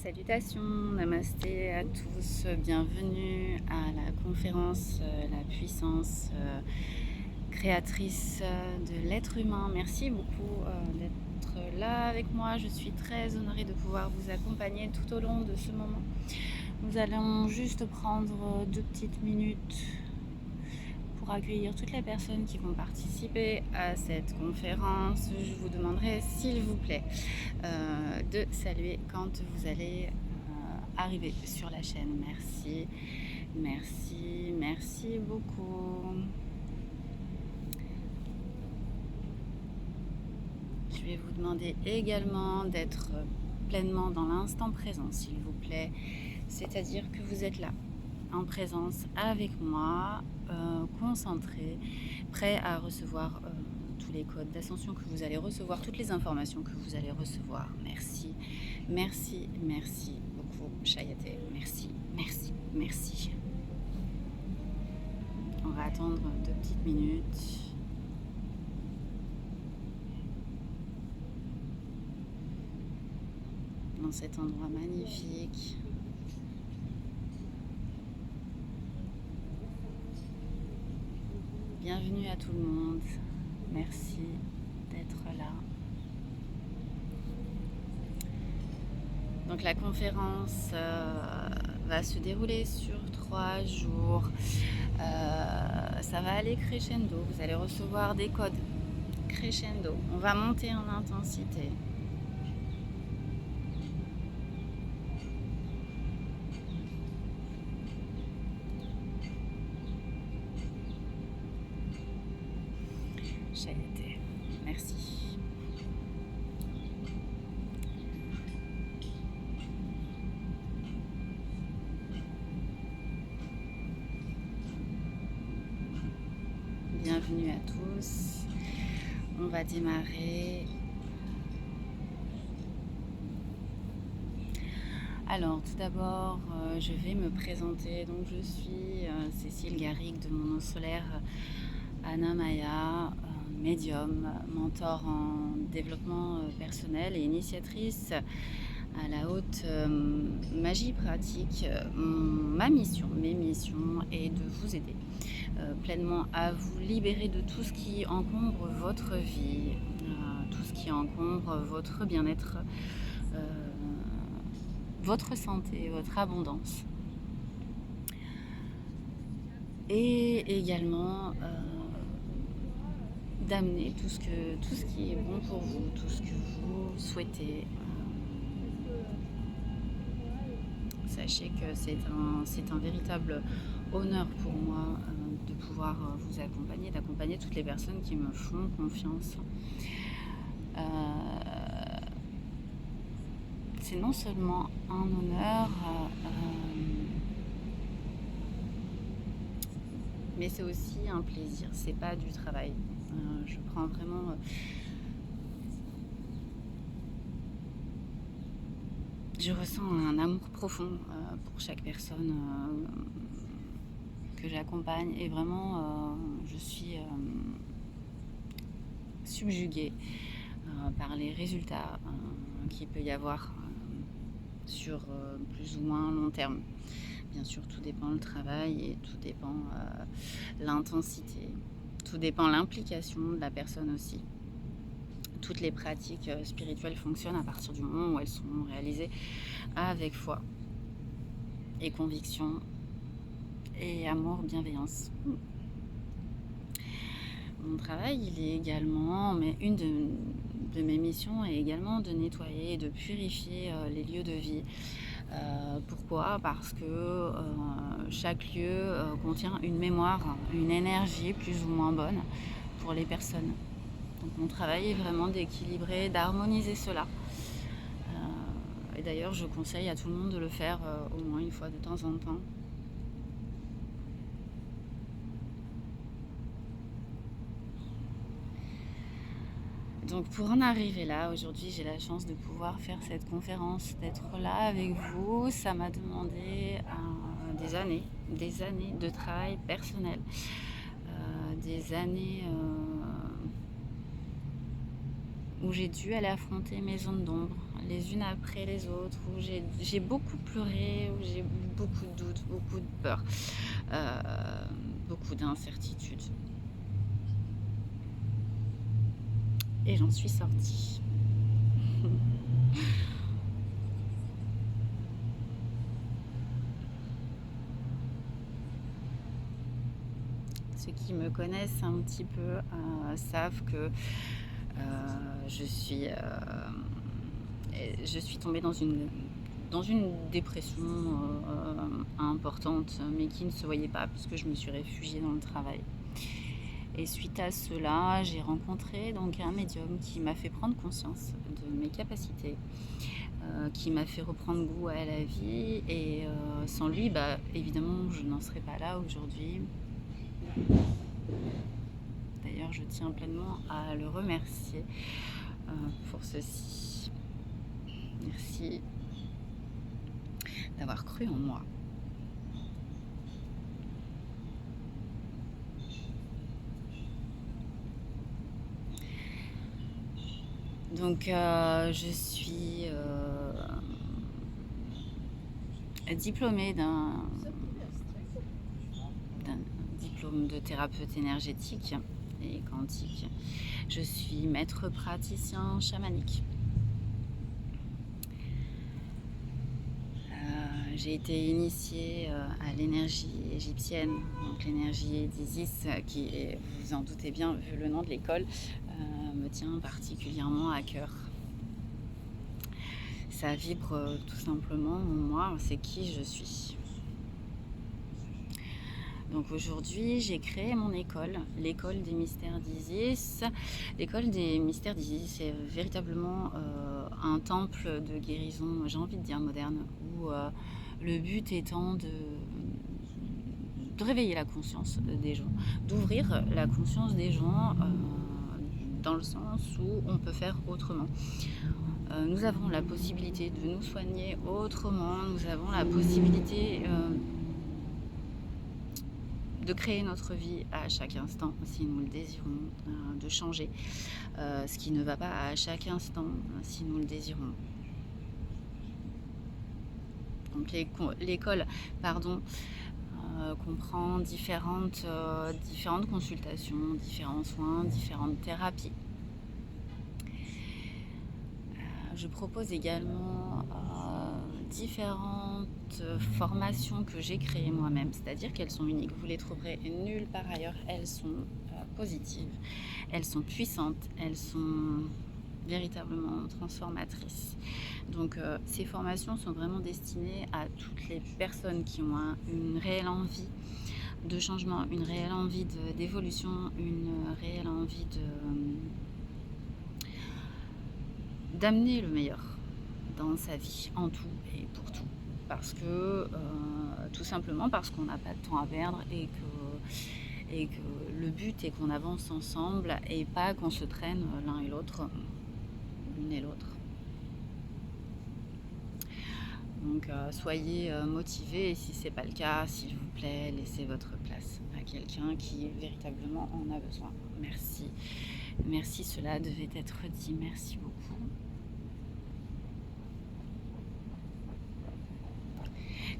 Salutations, namasté à tous, bienvenue à la conférence La puissance créatrice de l'être humain. Merci beaucoup d'être là avec moi. Je suis très honorée de pouvoir vous accompagner tout au long de ce moment. Nous allons juste prendre 2 petites minutes pour accueillir toutes les personnes qui vont participer à cette conférence. Je vous demanderai, s'il vous plaît, de saluer quand vous allez arriver sur la chaîne. Merci, merci, merci beaucoup. Je vais vous demander également d'être pleinement dans l'instant présent, s'il vous plaît. C'est-à-dire que vous êtes là, en présence avec moi, concentré, prêt à recevoir tous les codes d'ascension que vous allez recevoir, toutes les informations que vous allez recevoir. Merci, merci, merci beaucoup, Chayaté. Merci, merci, merci. On va attendre 2 petites minutes. Dans cet endroit magnifique. Bienvenue à tout le monde. Merci d'être là. Donc la conférence va se dérouler sur 3 jours. Ça va aller crescendo. Vous allez recevoir des codes crescendo. On va monter en intensité. Merci. Bienvenue à tous. On va démarrer. Alors, tout d'abord, je vais me présenter. Donc, je suis Cécile Garrigue de mon nom solaire Anna Maya, médium, mentor en développement personnel et initiatrice à la haute magie pratique. Ma mission, mes missions est de vous aider pleinement à vous libérer de tout ce qui encombre votre vie, tout ce qui encombre votre bien-être, votre santé, votre abondance. Et également d'amener tout ce qui est bon pour vous, tout ce que vous souhaitez. Sachez que c'est un véritable honneur pour moi de pouvoir vous accompagner, d'accompagner toutes les personnes qui me font confiance. C'est non seulement un honneur, mais c'est aussi un plaisir. C'est pas du travail. Je prends vraiment je ressens un amour profond pour chaque personne que j'accompagne et vraiment je suis subjuguée par les résultats qu'il peut y avoir sur plus ou moins long terme. Bien sûr, tout dépend le travail et tout dépend l'intensité, tout dépend l'implication de la personne aussi. Toutes les pratiques spirituelles fonctionnent à partir du moment où elles sont réalisées avec foi et conviction et amour, bienveillance. Mon travail, il est également, mais une de mes missions est également de nettoyer et de purifier les lieux de vie. Pourquoi ? Parce que chaque lieu contient une mémoire, une énergie plus ou moins bonne pour les personnes. Donc mon travail est vraiment d'équilibrer, d'harmoniser cela. Et d'ailleurs, je conseille à tout le monde de le faire au moins une fois de temps en temps. Donc pour en arriver là, aujourd'hui j'ai la chance de pouvoir faire cette conférence, d'être là avec vous. Ça m'a demandé des années de travail personnel, des années où j'ai dû aller affronter mes zones d'ombre, les unes après les autres, où j'ai beaucoup pleuré, où j'ai eu beaucoup de doutes, beaucoup de peur, beaucoup d'incertitudes. Et j'en suis sortie. Ceux qui me connaissent un petit peu savent que je suis tombée dans une dépression importante, mais qui ne se voyait pas puisque je me suis réfugiée dans le travail. Et suite à cela, j'ai rencontré donc un médium qui m'a fait prendre conscience de mes capacités, qui m'a fait reprendre goût à la vie. Et sans lui, évidemment, je n'en serais pas là aujourd'hui. D'ailleurs, je tiens pleinement à le remercier pour ceci. Merci d'avoir cru en moi. Donc, je suis diplômée d'un diplôme de thérapeute énergétique et quantique. Je suis maître praticien chamanique. J'ai été initiée à l'énergie égyptienne, donc l'énergie d'Isis, qui est, vous vous en doutez bien, vu le nom de l'école, me tient particulièrement à cœur. Ça vibre tout simplement en moi, c'est qui je suis. Donc aujourd'hui, j'ai créé mon école, l'école des mystères d'Isis. L'école des mystères d'Isis, c'est véritablement un temple de guérison, j'ai envie de dire moderne, où le but étant de réveiller la conscience des gens, d'ouvrir la conscience des gens dans le sens où on peut faire autrement. Nous avons la possibilité de nous soigner autrement, nous avons la possibilité de créer notre vie à chaque instant, si nous le désirons, de changer ce qui ne va pas à chaque instant, si nous le désirons. Donc l'école, comprend différentes consultations, différents soins, différentes thérapies. Je propose également différentes formations que j'ai créées moi-même, c'est-à-dire qu'elles sont uniques, vous les trouverez nulle part ailleurs, elles sont positives, elles sont puissantes, elles sont véritablement transformatrices. Donc ces formations sont vraiment destinées à toutes les personnes qui ont une réelle envie de changement, une réelle envie d'évolution, une réelle envie d'amener le meilleur dans sa vie, en tout et pour tout. Parce que, tout simplement parce qu'on n'a pas de temps à perdre et que le but est qu'on avance ensemble et pas qu'on se traîne l'un et l'autre, l'une et l'autre. Donc soyez motivés et si ce n'est pas le cas, s'il vous plaît, laissez votre place à quelqu'un qui véritablement en a besoin. Merci. Merci, cela devait être dit. Merci beaucoup.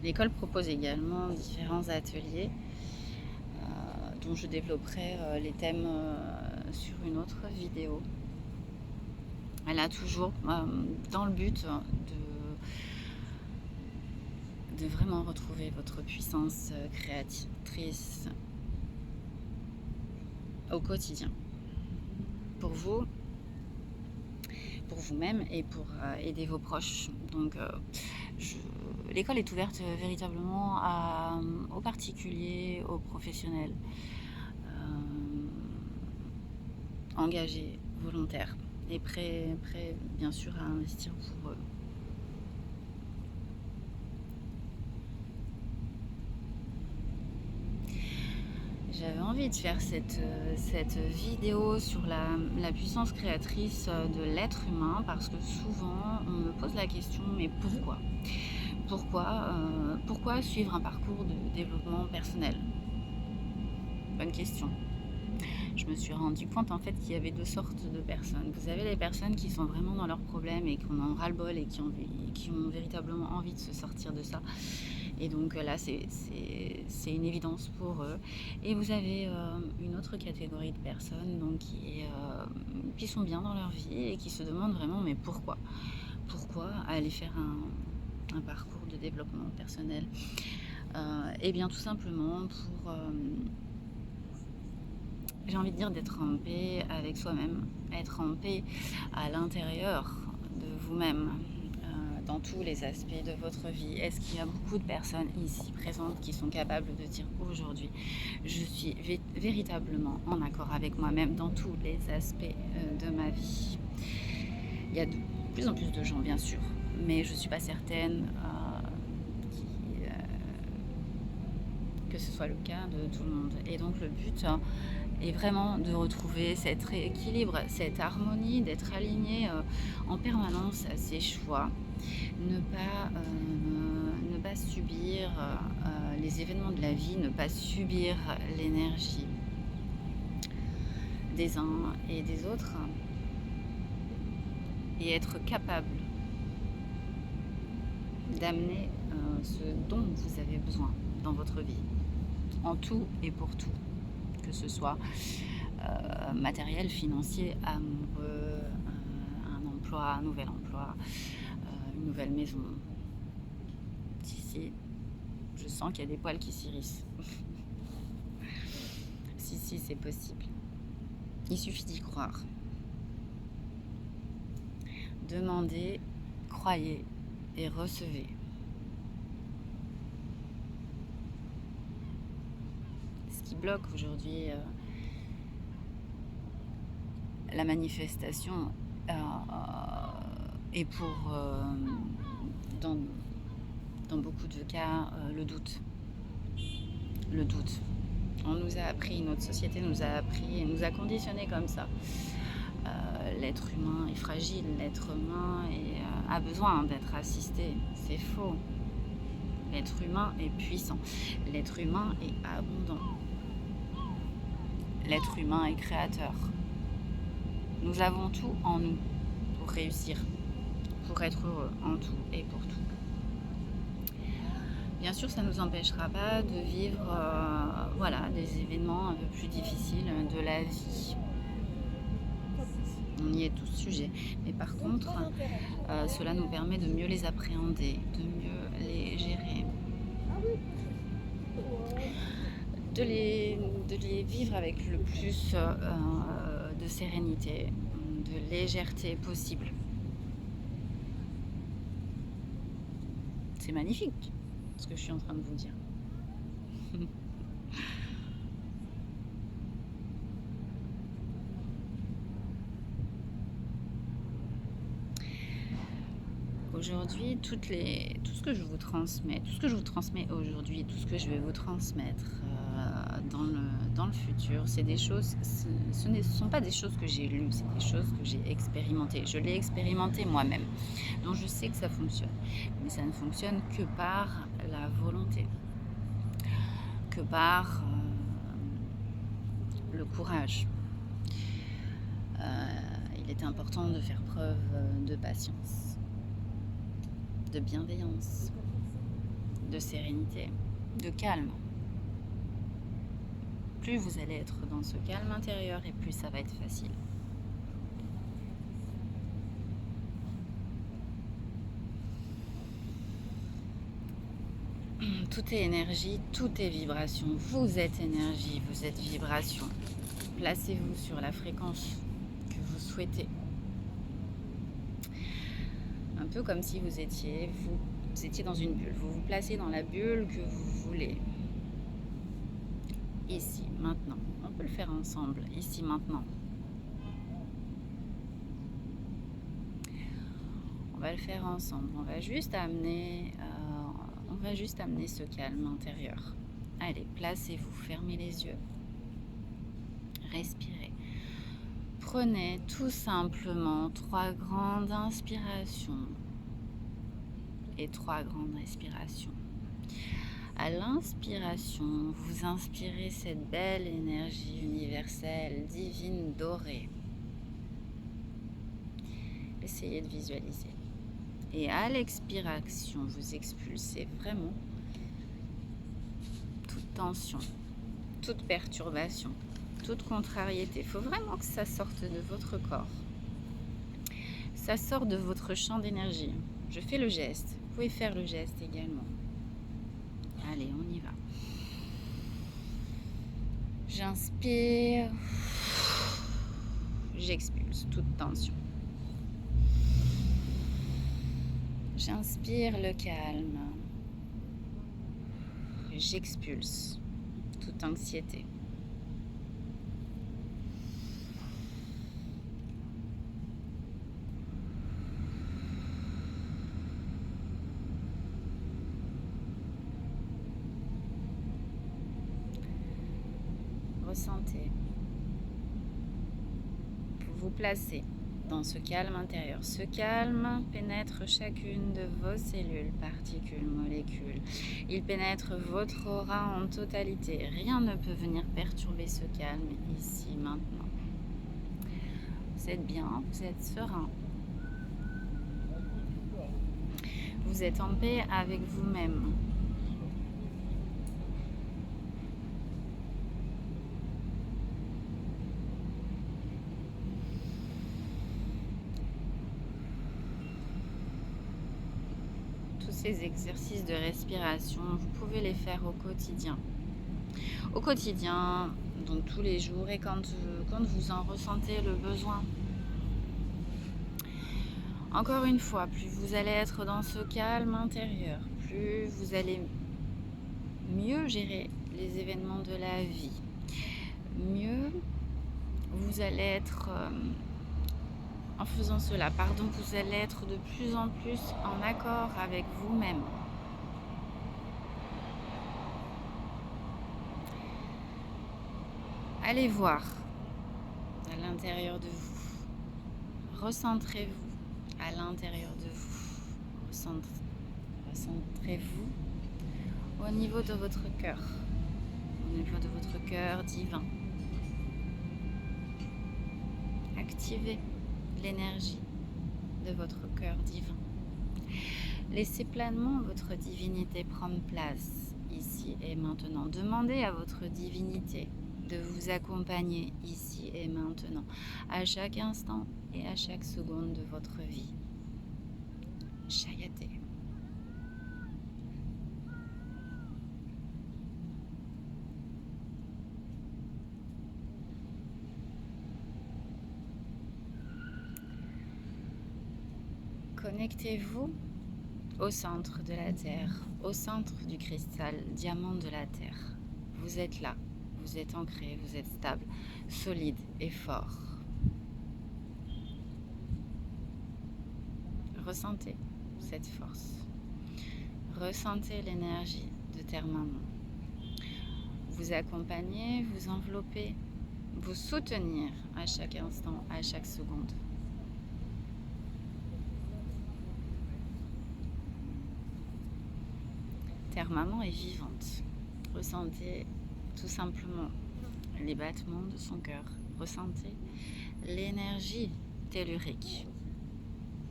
L'école propose également différents ateliers dont je développerai les thèmes sur une autre vidéo. Elle a toujours dans le but de vraiment retrouver votre puissance créatrice au quotidien. Pour vous, pour vous-même et pour aider vos proches. Donc l'école est ouverte véritablement aux particuliers, aux professionnels, engagés, volontaires et prêts bien sûr à investir pour eux. J'avais envie de faire cette vidéo sur la puissance créatrice de l'être humain parce que souvent on me pose la question, mais pourquoi Pourquoi suivre un parcours de développement personnel? Bonne question. je me suis rendu compte en fait qu'il y avait deux sortes de personnes. Vous avez les personnes qui sont vraiment dans leurs problèmes et qui en ont ras-le-bol et qui ont véritablement envie de se sortir de ça. Et donc là, c'est une évidence pour eux. Et vous avez une autre catégorie de personnes donc, qui sont bien dans leur vie et qui se demandent vraiment mais pourquoi aller faire un parcours de développement personnel. Et bien tout simplement pour, j'ai envie de dire, d'être en paix avec soi-même, être en paix à l'intérieur de vous-même, dans tous les aspects de votre vie. Est-ce qu'il y a beaucoup de personnes ici présentes qui sont capables de dire aujourd'hui, je suis véritablement en accord avec moi-même dans tous les aspects de ma vie? Il y a de plus en plus de gens, bien sûr, mais je ne suis pas certaine que ce soit le cas de tout le monde. Et donc le but est vraiment de retrouver cet équilibre, cette harmonie, d'être aligné en permanence à ses choix, ne pas subir les événements de la vie, ne pas subir l'énergie des uns et des autres, et être capable d'amener ce dont vous avez besoin dans votre vie, en tout et pour tout, que ce soit matériel, financier, amoureux, un emploi, un nouvel emploi, une nouvelle maison. Si, je sens qu'il y a des poils qui s'irrissent. Si, c'est possible. Il suffit d'y croire. Demandez, croyez et recevez. Ce qui bloque aujourd'hui la manifestation et pour, dans beaucoup de cas, le doute. Le doute. On nous a appris, notre société nous a appris et nous a conditionnés comme ça. L'être humain est fragile, l'être humain a besoin d'être assisté. C'est faux. L'être humain est puissant. L'être humain est abondant. L'être humain est créateur. Nous avons tout en nous pour réussir, pour être heureux en tout et pour tout. Bien sûr, ça ne nous empêchera pas de vivre des événements un peu plus difficiles de la vie. On y est tous sujets. Mais par contre, cela nous permet de mieux les appréhender, de mieux les gérer, de les vivre avec le plus de sérénité, de légèreté possible. C'est magnifique ce que je suis en train de vous dire. Aujourd'hui, tout ce que je vous transmets, aujourd'hui, tout ce que je vais vous transmettre dans le futur, c'est des choses, ce ne sont pas des choses que j'ai lues, c'est des choses que j'ai expérimentées. Je l'ai expérimenté moi-même, donc je sais que ça fonctionne. Mais ça ne fonctionne que par la volonté, que par le courage. Il est important de faire preuve de patience, de bienveillance, de sérénité, de calme. Plus vous allez être dans ce calme intérieur et plus ça va être facile. Tout est énergie, tout est vibration. Vous êtes énergie, vous êtes vibration. Placez-vous sur la fréquence que vous souhaitez. Un peu comme si vous étiez dans une bulle. Vous vous placez dans la bulle que vous voulez. Ici, maintenant. On peut le faire ensemble. Ici, maintenant. On va le faire ensemble. On va juste amener ce calme intérieur. Allez, placez-vous. Fermez les yeux. Respirez. Prenez tout simplement 3 grandes inspirations et 3 grandes respirations. À l'inspiration, vous inspirez cette belle énergie universelle, divine, dorée. Essayez de visualiser. Et à l'expiration, vous expulsez vraiment toute tension, toute perturbation, toute contrariété. Il faut vraiment que ça sorte de votre corps. Ça sort de votre champ d'énergie. Je fais le geste. Vous pouvez faire le geste également. Allez, on y va. J'inspire. J'expulse toute tension. J'inspire le calme. J'expulse toute anxiété. Ressentez. Vous vous placez dans ce calme intérieur. Ce calme pénètre chacune de vos cellules, particules, molécules. Il pénètre votre aura en totalité. Rien ne peut venir perturber ce calme ici, maintenant. Vous êtes bien, vous êtes serein. Vous êtes en paix avec vous-même. Ces exercices de respiration, vous pouvez les faire au quotidien. Au quotidien, donc tous les jours et quand vous en ressentez le besoin. Encore une fois, plus vous allez être dans ce calme intérieur, plus vous allez mieux gérer les événements de la vie. Mieux vous allez être... En faisant cela, vous allez être de plus en plus en accord avec vous-même. Allez voir à l'intérieur de vous. Recentrez-vous à l'intérieur de vous. Recentrez-vous au niveau de votre cœur. Au niveau de votre cœur divin. Activez l'énergie de votre cœur divin. Laissez pleinement votre divinité prendre place ici et maintenant. Demandez à votre divinité de vous accompagner ici et maintenant, à chaque instant et à chaque seconde de votre vie. Chayate. Connectez-vous au centre de la Terre, au centre du cristal diamant de la Terre. Vous êtes là, vous êtes ancré, vous êtes stable, solide et fort. Ressentez cette force. Ressentez l'énergie de Terre Maman. Vous accompagner, vous envelopper, vous soutenir à chaque instant, à chaque seconde. Terre Maman est vivante. Ressentez tout simplement les battements de son cœur. Ressentez l'énergie tellurique.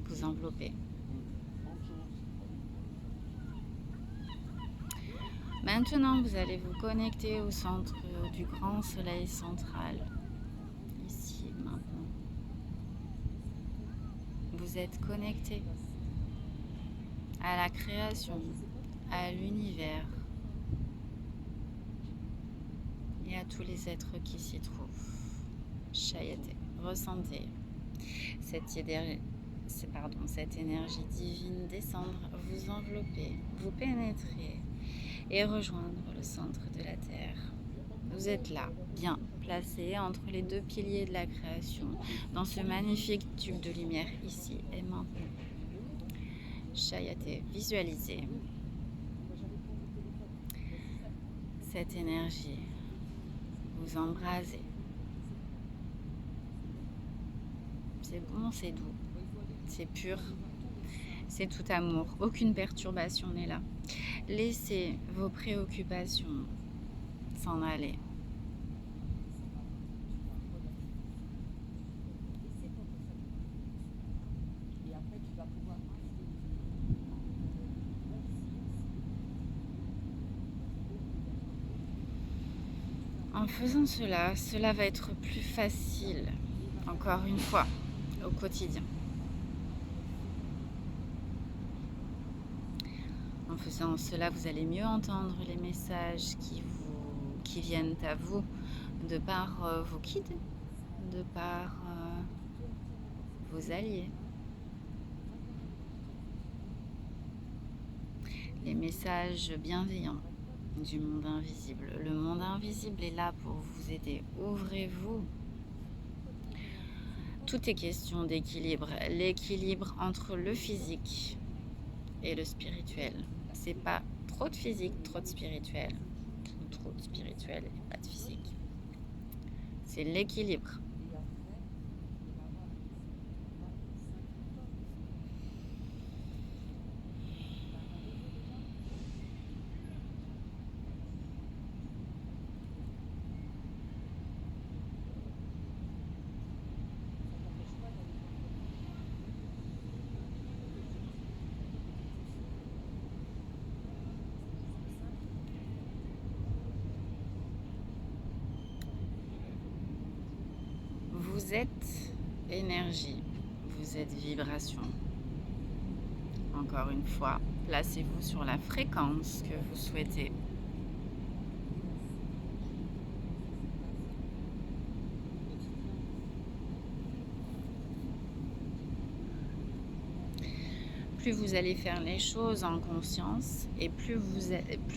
Vous enveloppez. Maintenant, vous allez vous connecter au centre du grand soleil central. Ici, maintenant. Vous êtes connecté à la création, à l'univers et à tous les êtres qui s'y trouvent. Chayate, ressentez cette énergie divine descendre, vous envelopper, vous pénétrer et rejoindre le centre de la Terre. Vous êtes là, bien placé entre les deux piliers de la création, dans ce magnifique tube de lumière ici et maintenant. Chayate, visualisez cette énergie, vous embrasez. C'est bon, c'est doux, c'est pur, c'est tout amour, aucune perturbation n'est là. Laissez vos préoccupations s'en aller. En faisant cela, cela va être plus facile, encore une fois, au quotidien. En faisant cela, vous allez mieux entendre les messages qui viennent à vous de par vos guides, de par vos alliés. Les messages bienveillants du monde invisible. Le monde invisible est là pour vous aider. Ouvrez-vous. Tout est question d'équilibre. L'équilibre entre le physique et le spirituel. C'est pas trop de physique, trop de spirituel. Ou trop de spirituel et pas de physique. C'est l'équilibre. Vous êtes énergie, vous êtes vibration. Encore une fois, placez-vous sur la fréquence que vous souhaitez. Plus vous allez faire les choses en conscience et plus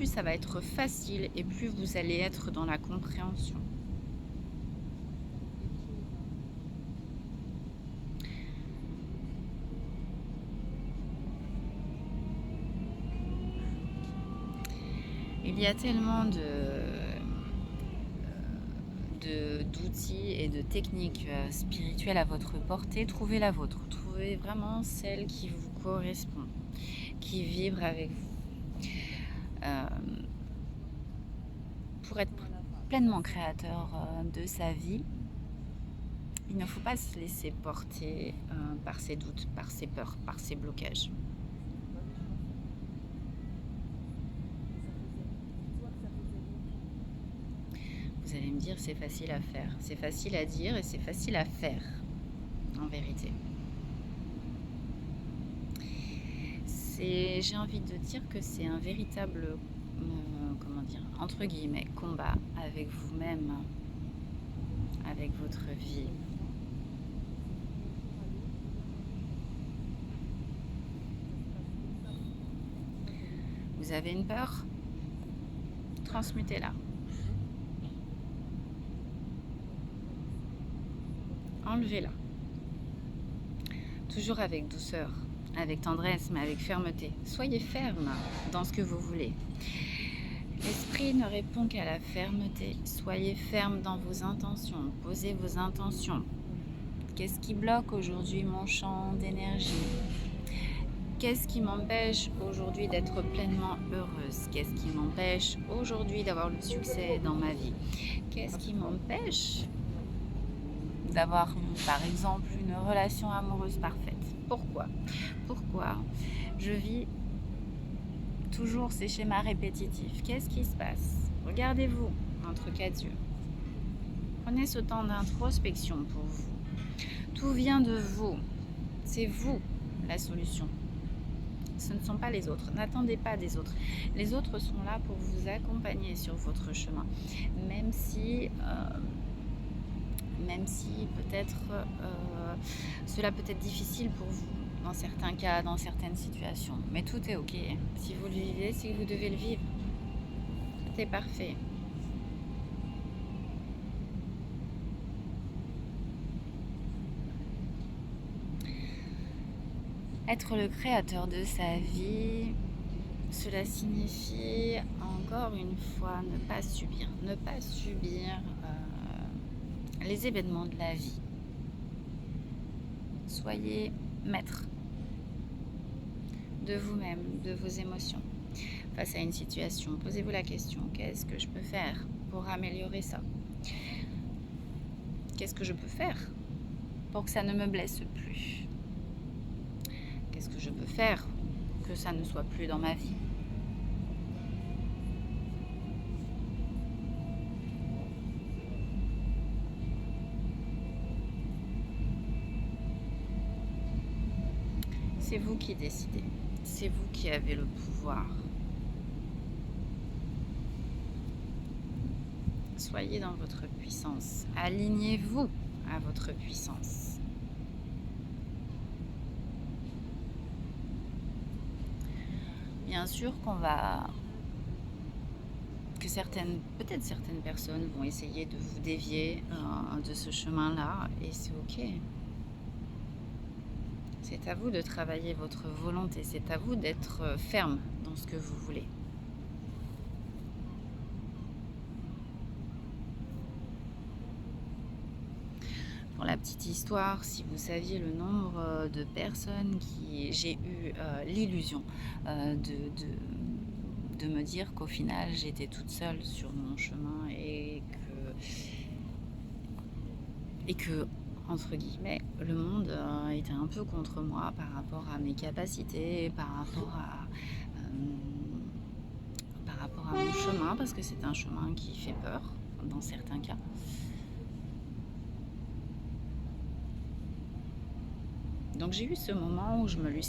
ça va être facile et plus vous allez être dans la compréhension. Il y a tellement d'outils et de techniques spirituelles à votre portée. Trouvez la vôtre. Trouvez vraiment celle qui vous correspond, qui vibre avec vous. Pour être pleinement créateur de sa vie, il ne faut pas se laisser porter par ses doutes, par ses peurs, par ses blocages. Vous allez me dire, c'est facile à faire. C'est facile à dire et c'est facile à faire, en vérité. J'ai envie de dire que c'est un véritable, entre guillemets, combat avec vous-même, avec votre vie. Vous avez une peur? Transmutez-la. Enlevez-la. Toujours avec douceur, avec tendresse, mais avec fermeté. Soyez ferme dans ce que vous voulez. L'esprit ne répond qu'à la fermeté. Soyez ferme dans vos intentions. Posez vos intentions. Qu'est-ce qui bloque aujourd'hui mon champ d'énergie? Qu'est-ce qui m'empêche aujourd'hui d'être pleinement heureuse? Qu'est-ce qui m'empêche aujourd'hui d'avoir le succès dans ma vie? Qu'est-ce qui m'empêche d'avoir, par exemple, une relation amoureuse parfaite? Pourquoi je vis toujours ces schémas répétitifs? Qu'est-ce qui se passe? Regardez-vous entre quatre yeux. Prenez ce temps d'introspection pour vous. Tout vient de vous. C'est vous la solution. Ce ne sont pas les autres. N'attendez pas des autres. Les autres sont là pour vous accompagner sur votre chemin. Même si peut-être cela peut être difficile pour vous dans certains cas, dans certaines situations. Mais tout est ok. Si vous le vivez, si vous devez le vivre, tout est parfait. Être le créateur de sa vie, cela signifie encore une fois ne pas subir les événements de la vie. Soyez maître de vous-même, de vos émotions. face à une situation, posez-vous la question, qu'est-ce que je peux faire pour améliorer ça? Qu'est-ce que je peux faire pour que ça ne me blesse plus? Qu'est-ce que je peux faire pour que ça ne soit plus dans ma vie? C'est vous qui décidez. C'est vous qui avez le pouvoir. Soyez dans votre puissance. Alignez-vous à votre puissance. Bien sûr peut-être certaines personnes vont essayer de vous dévier de ce chemin-là, et c'est ok. C'est à vous de travailler votre volonté, c'est à vous d'être ferme dans ce que vous voulez. Pour la petite histoire, si vous saviez le nombre de personnes qui j'ai eu l'illusion de me dire qu'au final j'étais toute seule sur mon chemin et que entre guillemets, le monde était un peu contre moi par rapport à mes capacités, par rapport à mon chemin, parce que c'est un chemin qui fait peur dans certains cas. Donc j'ai eu ce moment où je me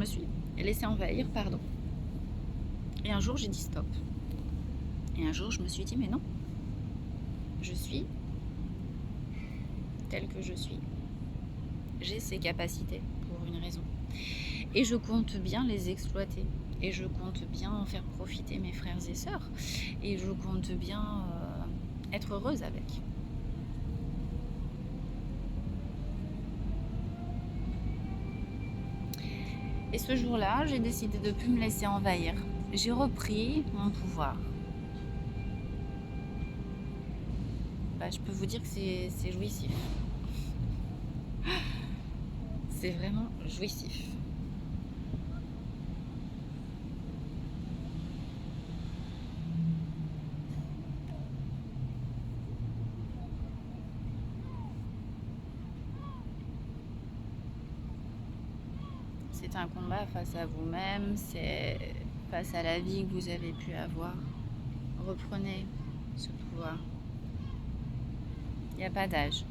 suis laissée envahir, pardon. Et un jour j'ai dit stop. Et un jour je me suis dit mais non, je suis telle que je suis. J'ai ces capacités pour une raison. Et je compte bien les exploiter. Et je compte bien en faire profiter mes frères et sœurs. Et je compte bien être heureuse avec. Et ce jour-là, j'ai décidé de ne plus me laisser envahir. J'ai repris mon pouvoir. Je peux vous dire que c'est jouissif. C'est vraiment jouissif. C'est un combat face à vous-même, c'est face à la vie que vous avez pu avoir. Reprenez ce pouvoir. Il n'y a pas d'âge.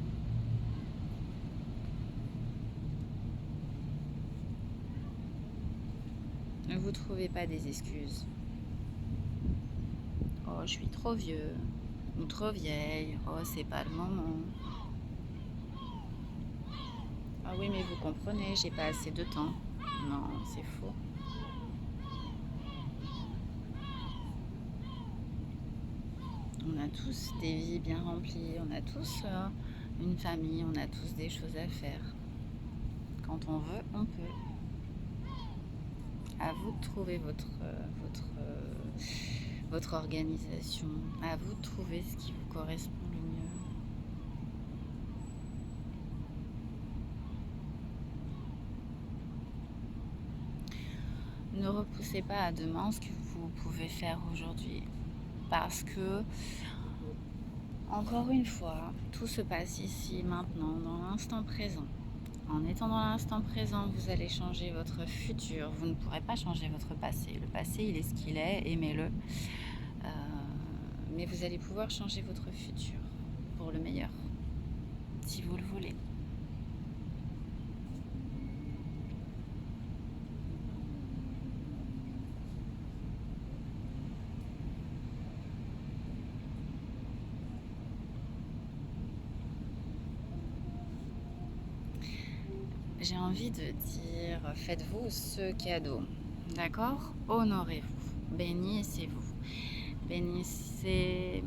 Ne vous trouvez pas des excuses. Oh, je suis trop vieux ou trop vieille. Oh, c'est pas le moment. Ah oui, mais vous comprenez, j'ai pas assez de temps. Non, c'est faux. On a tous des vies bien remplies, on a tous une famille, on a tous des choses à faire. Quand on veut, on peut. À vous de trouver votre organisation. À vous de trouver ce qui vous correspond le mieux. Ne repoussez pas à demain ce que vous pouvez faire aujourd'hui. Parce que, encore une fois, tout se passe ici, maintenant, dans l'instant présent. En étant dans l'instant présent, vous allez changer votre futur. Vous ne pourrez pas changer votre passé. Le passé, il est ce qu'il est, aimez-le. Mais vous allez pouvoir changer votre futur pour le meilleur, si vous le voulez. J'ai envie de dire, faites-vous ce cadeau, d'accord? Honorez-vous, bénissez-vous, bénissez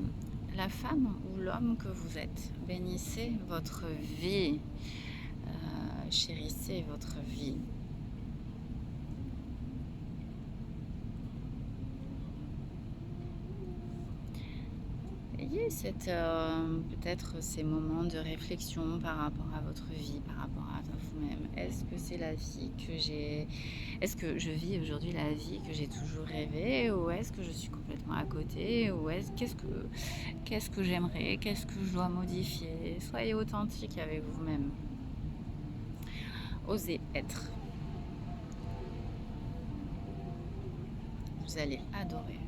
la femme ou l'homme que vous êtes, bénissez votre vie, chérissez votre vie. Ayez peut-être ces moments de réflexion par rapport à votre vie, par rapport à vous-même. Est-ce que c'est la vie que j'ai... Est-ce que je vis aujourd'hui la vie que j'ai toujours rêvé, ou est-ce que je suis complètement à côté, ou qu'est-ce que j'aimerais, qu'est-ce que je dois modifier? Soyez authentique avec vous-même. Osez être. Vous allez adorer.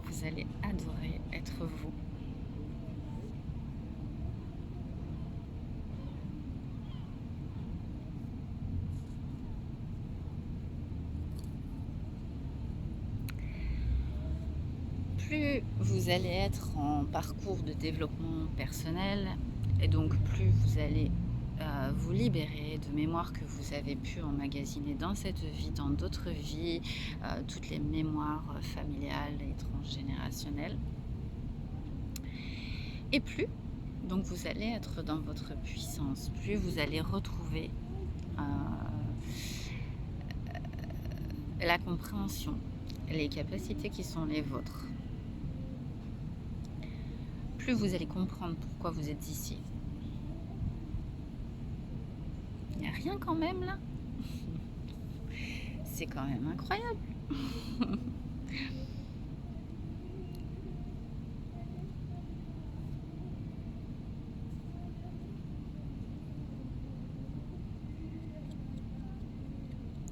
Vous allez adorer être vous. Plus vous allez être en parcours de développement personnel, et donc plus vous allez vous libérer de mémoires que vous avez pu emmagasiner dans cette vie, dans d'autres vies, toutes les mémoires familiales et transgénérationnelles. Et plus, donc vous allez être dans votre puissance, plus vous allez retrouver la compréhension, les capacités qui sont les vôtres. Plus vous allez comprendre pourquoi vous êtes ici. Il n'y a rien quand même là. C'est quand même incroyable.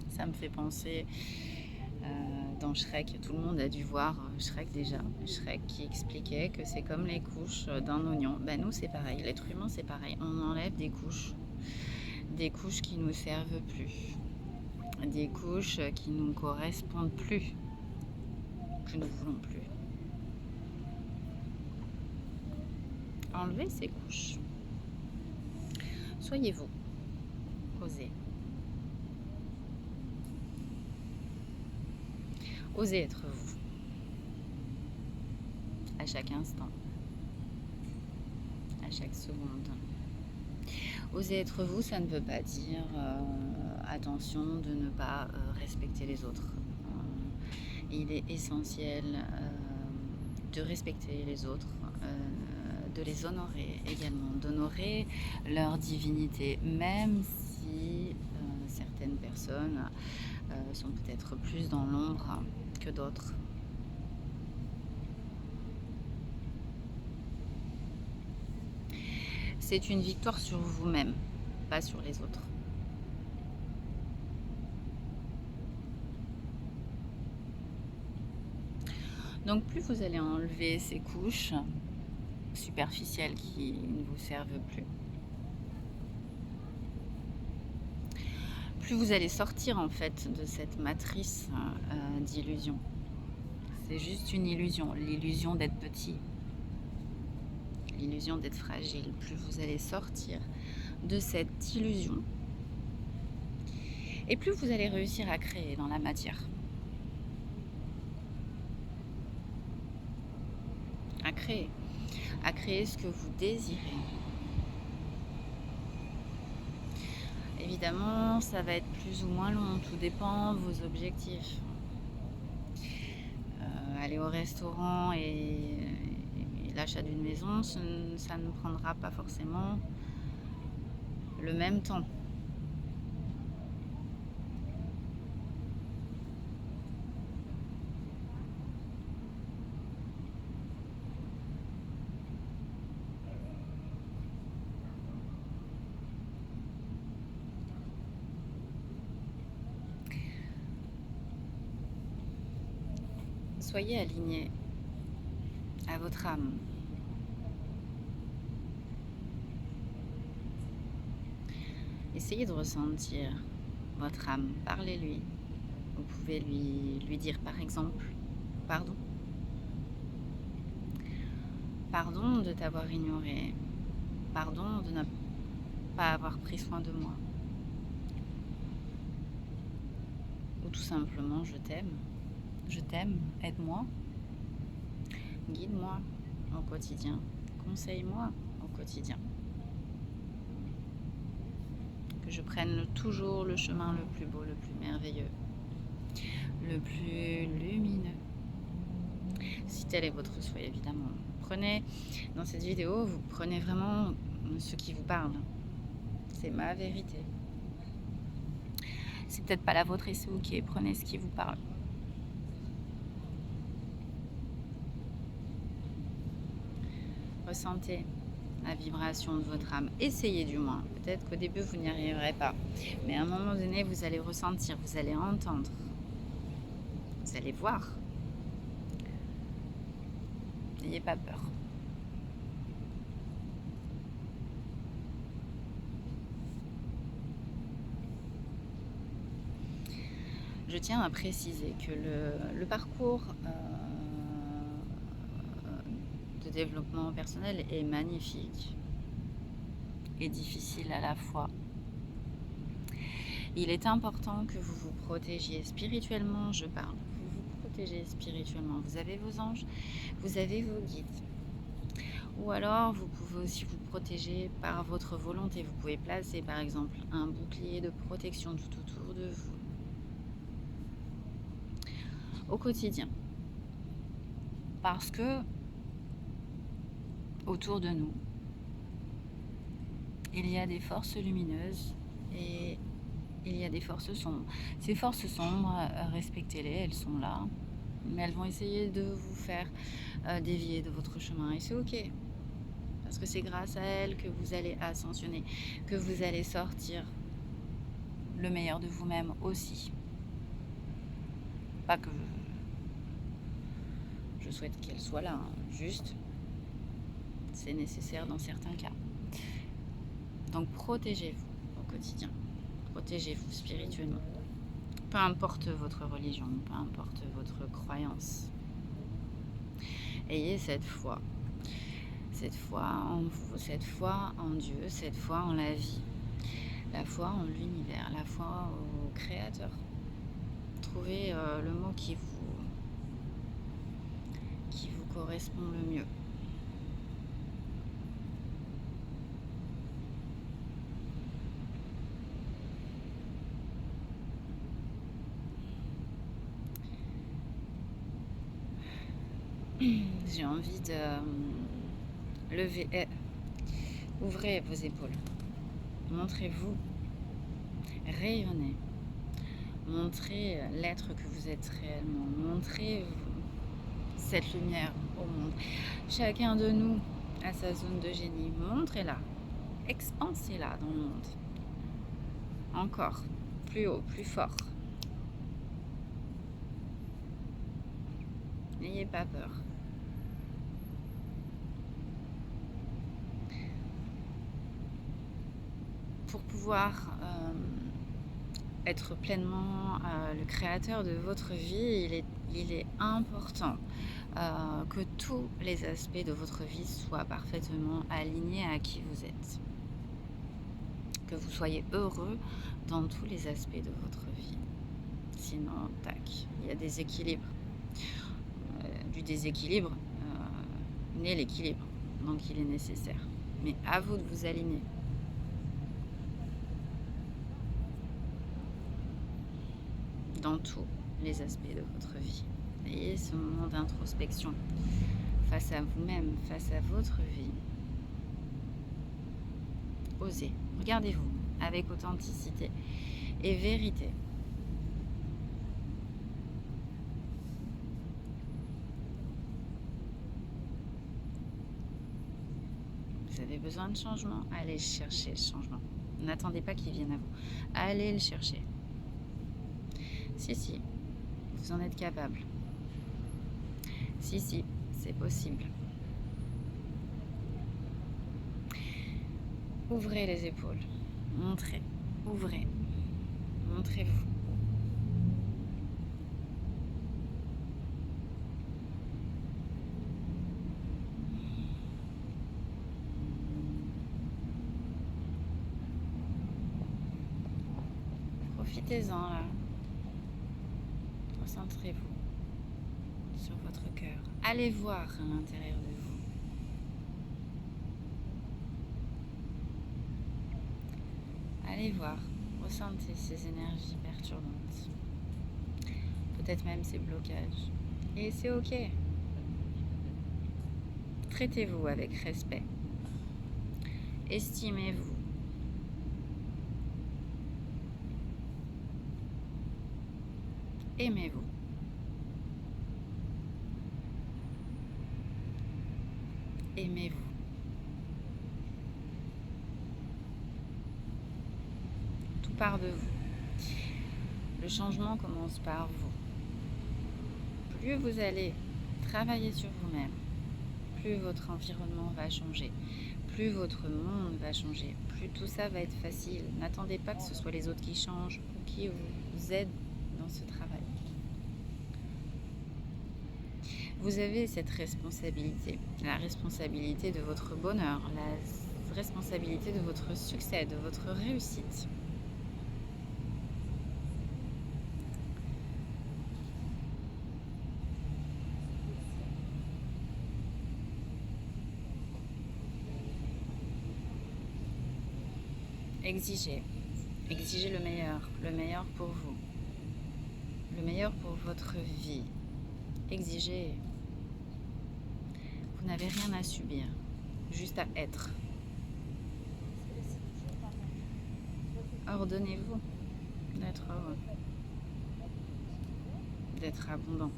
Ça me fait penser dans Shrek, tout le monde a dû voir Shrek déjà. Shrek qui expliquait que c'est comme les couches d'un oignon. Ben nous c'est pareil, l'être humain c'est pareil. On enlève des couches qui nous servent plus, des couches qui nous correspondent plus, que nous voulons plus. Enlevez ces couches. Soyez vous. Osez. Osez être vous. À chaque instant. À chaque seconde. Oser être vous, ça ne veut pas dire attention de ne pas respecter les autres. Il est essentiel de respecter les autres, de les honorer également, d'honorer leur divinité, même si certaines personnes sont peut-être plus dans l'ombre que d'autres. C'est une victoire sur vous-même, pas sur les autres. Donc plus vous allez enlever ces couches superficielles qui ne vous servent plus vous allez sortir en fait de cette matrice d'illusion. C'est juste une illusion, l'illusion d'être petit, l'illusion d'être fragile. Plus vous allez sortir de cette illusion, et plus vous allez réussir à créer dans la matière. À créer ce que vous désirez. Évidemment, ça va être plus ou moins long, tout dépend de vos objectifs. Aller au restaurant et l'achat d'une maison, ça ne prendra pas forcément le même temps. Soyez aligné à votre âme. Essayez de ressentir votre âme. Parlez-lui. Vous pouvez lui dire par exemple, pardon. Pardon de t'avoir ignoré. Pardon de ne pas avoir pris soin de moi. Ou tout simplement, je t'aime. Je t'aime, aide-moi, guide-moi au quotidien, conseille-moi au quotidien. Que je prenne toujours le chemin le plus beau, le plus merveilleux, le plus lumineux. Si tel est votre souhait, évidemment. Prenez, dans cette vidéo, vous prenez vraiment ce qui vous parle. c'est ma vérité. C'est peut-être pas la vôtre et c'est ok, prenez ce qui vous parle. Ressentez la vibration de votre âme. Essayez du moins. Peut-être qu'au début, vous n'y arriverez pas. Mais à un moment donné, vous allez ressentir, vous allez entendre, vous allez voir. N'ayez pas peur. Je tiens à préciser que le parcours de développement personnel est magnifique et difficile à la fois. Il est important que vous vous protégiez spirituellement, je parle. Vous vous protégez spirituellement. Vous avez vos anges, vous avez vos guides. Ou alors, vous pouvez aussi vous protéger par votre volonté. Vous pouvez placer, par exemple, un bouclier de protection tout autour de vous. Au quotidien. Parce que, autour de nous, il y a des forces lumineuses et il y a des forces sombres. Ces forces sombres, respectez-les, elles sont là. Mais elles vont essayer de vous faire dévier de votre chemin. Et c'est ok. Parce que c'est grâce à elles que vous allez ascensionner, que vous allez sortir le meilleur de vous-même aussi. Pas que je souhaite qu'elles soient là, hein. Juste, c'est nécessaire dans certains cas. Donc protégez-vous au quotidien. Protégez-vous spirituellement. Peu importe votre religion, peu importe votre croyance. Ayez cette foi. Cette foi en vous, cette foi en Dieu, cette foi en la vie. La foi en l'univers, la foi au Créateur. Trouvez le mot qui vous correspond le mieux. J'ai envie de lever, ouvrez vos épaules, montrez-vous, rayonnez, montrez l'être que vous êtes réellement, montrez cette lumière au monde. Chacun de nous a sa zone de génie, montrez-la, expansez-la dans le monde. Encore, plus haut, plus fort. N'ayez pas peur. Pour pouvoir être pleinement le créateur de votre vie, il est important que tous les aspects de votre vie soient parfaitement alignés à qui vous êtes. Que vous soyez heureux dans tous les aspects de votre vie. Sinon, tac, il y a des équilibres. Du déséquilibre naît l'équilibre. Donc il est nécessaire. Mais à vous de vous aligner. Dans tous les aspects de votre vie. Ayez ce moment d'introspection face à vous-même, face à votre vie. Osez, regardez-vous avec authenticité et vérité. Vous avez besoin de changement, allez chercher le changement. N'attendez pas qu'il vienne à vous. Allez le chercher. Si, vous en êtes capable. Si, c'est possible. Ouvrez les épaules. Montrez. Ouvrez. Montrez-vous. Profitez-en là. Concentrez-vous sur votre cœur. Allez voir à l'intérieur de vous. Allez voir, ressentez ces énergies perturbantes. Peut-être même ces blocages. Et c'est ok. Traitez-vous avec respect. Estimez-vous. Aimez-vous. Aimez-vous. Tout part de vous. Le changement commence par vous. Plus vous allez travailler sur vous-même, plus votre environnement va changer, plus votre monde va changer, plus tout ça va être facile. N'attendez pas que ce soit les autres qui changent ou qui vous aident dans ce travail. Vous avez cette responsabilité, la responsabilité de votre bonheur, la responsabilité de votre succès, de votre réussite. Exigez. Exigez le meilleur pour vous, le meilleur pour votre vie. Exigez. Vous n'avez rien à subir, juste à être. Ordonnez-vous d'être heureux, d'être abondant.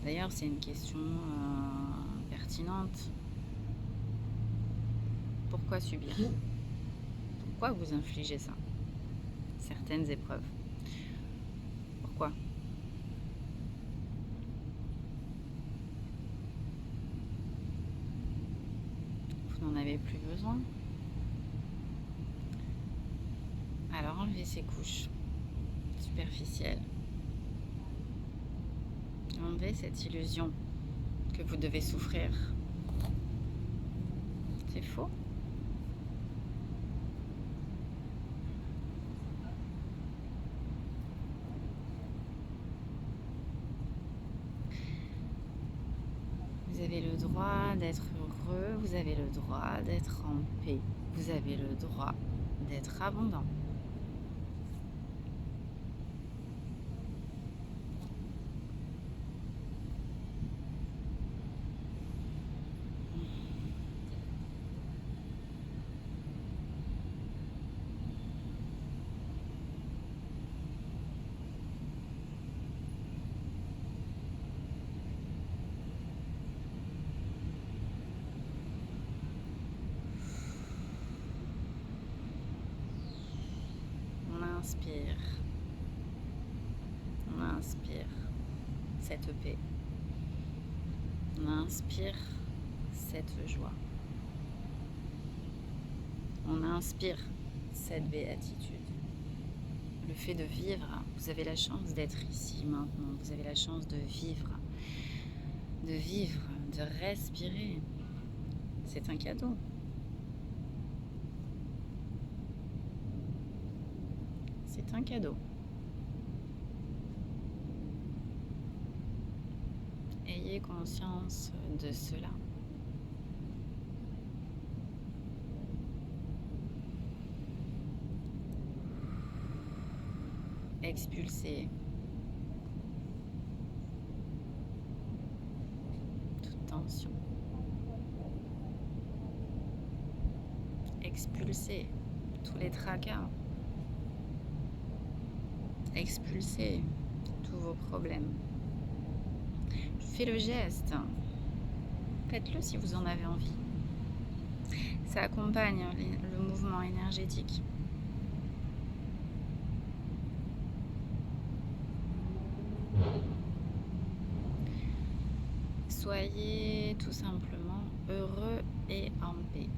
D'ailleurs, c'est une question pertinente. Pourquoi subir? Pourquoi vous infligez ça? Certaines épreuves. Pourquoi? Vous n'en avez plus besoin? Alors enlevez ces couches superficielles. Enlevez cette illusion que vous devez souffrir. C'est faux. Vous avez le droit d'être heureux, vous avez le droit d'être en paix, vous avez le droit d'être abondant. On inspire cette paix, on inspire cette joie, on inspire cette béatitude. Le fait de vivre, vous avez la chance d'être ici maintenant, vous avez la chance de vivre, de respirer. C'est un cadeau. C'est un cadeau. Ayez conscience de cela. Expulsez toute tension. Expulsez tous les tracas. Expulsez tous vos problèmes. Faites le geste. Faites-le si vous en avez envie. Ça accompagne le mouvement énergétique. Soyez tout simplement heureux et en paix.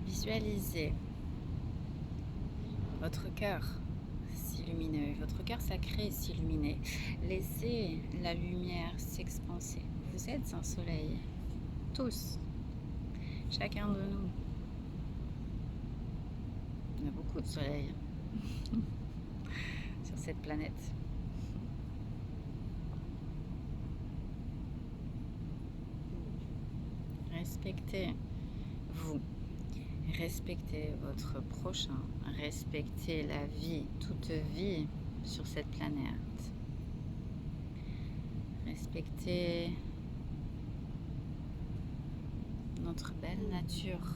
Visualisez votre cœur s'illuminer, votre cœur sacré s'illuminer. Laissez la lumière s'expanser. Vous êtes un soleil, tous, chacun de nous. Il y a beaucoup de soleils sur cette planète. Respectez-vous. Respectez votre prochain, respectez la vie, toute vie sur cette planète. Respectez notre belle nature.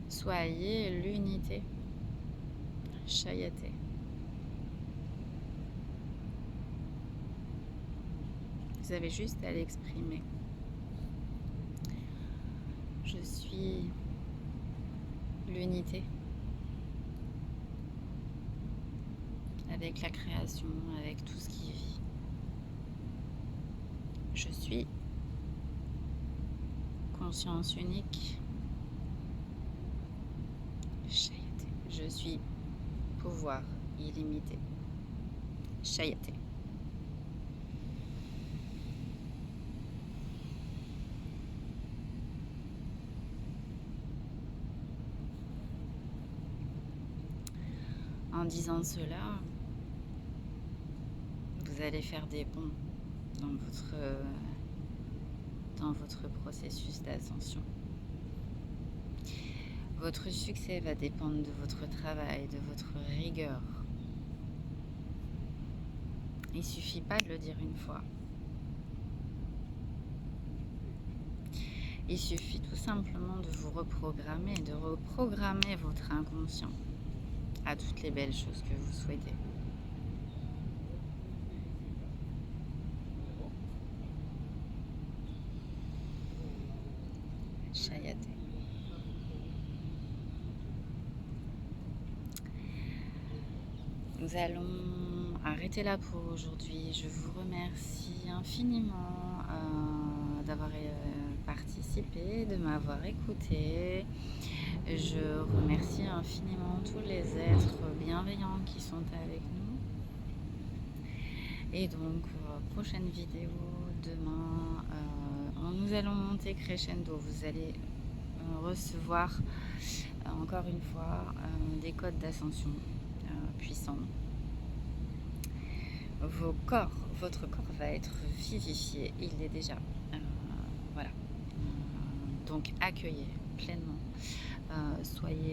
Soyez l'unité. Chayate. Vous avez juste à l'exprimer. Je suis l'unité avec la création, avec tout ce qui vit. Je suis conscience unique. Chayate. Je suis pouvoir illimité. Chayate. En disant cela, vous allez faire des bonds dans votre processus d'ascension. Votre succès va dépendre de votre travail, de votre rigueur. Il ne suffit pas de le dire une fois. Il suffit tout simplement de vous reprogrammer, de reprogrammer votre inconscient à toutes les belles choses que vous souhaitez. Chayate. Nous allons arrêter là pour aujourd'hui. Je vous remercie infiniment d'avoir participé, de m'avoir écouté. Je remercie infiniment tous les êtres bienveillants qui sont avec nous. Et donc, prochaine vidéo demain, nous allons monter crescendo. Vous allez recevoir encore une fois des codes d'ascension puissants. Votre corps va être vivifié. Il l'est déjà. Voilà. Donc, accueillez pleinement.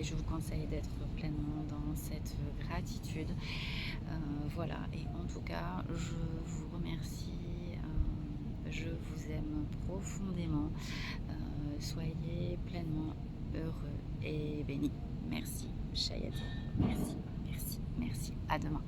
Je vous conseille d'être pleinement dans cette gratitude. Voilà, et en tout cas, je vous remercie, je vous aime profondément. Soyez pleinement heureux et bénis. Merci, Chayate. Merci, merci, merci. À demain.